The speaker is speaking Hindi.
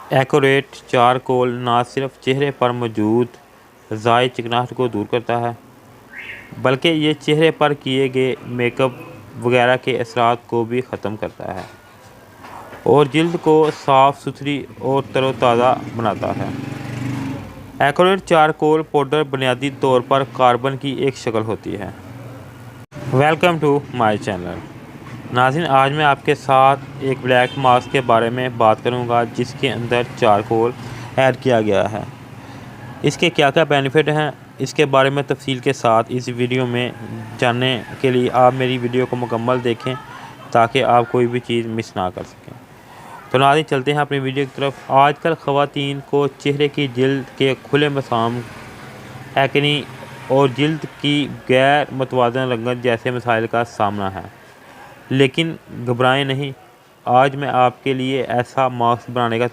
एक्यूरेट चारकोल न सिर्फ चेहरे पर मौजूद ज़ायद चिकनाहट को दूर करता है, बल्कि ये चेहरे पर किए गए मेकअप वगैरह के असरात को भी ख़त्म करता है और जल्द को साफ़ सुथरी और तरोताज़ा बनाता है। एक्यूरेट चारकोल पाउडर बुनियादी तौर पर कार्बन की एक शक्ल होती है। Welcome to my channel. नाज़रीन, आज मैं आपके साथ एक ब्लैक मास्क के बारे में बात करूंगा जिसके अंदर चारकोल ऐड किया गया है। इसके क्या क्या बेनिफिट हैं, इसके बारे में तफसील के साथ इस वीडियो में जानने के लिए आप मेरी वीडियो को मुकम्मल देखें ताकि आप कोई भी चीज़ मिस ना कर सकें। तो नाज़रीन, चलते हैं अपनी वीडियो की तरफ। आजकल ख़वातीन को चेहरे की जल्द के खुले मसाम, एक्ने और जल्द की गैर मुतवाज़न रंगत जैसे मसाइल का सामना है, लेकिन घबराएं नहीं। आज मैं आपके लिए ऐसा मास्क बनाने का